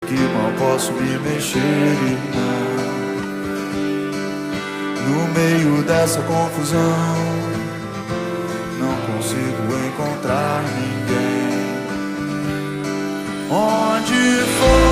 que mal posso me mexer, irmão. No meio dessa confusão, não consigo encontrar ninguém. Onde foi?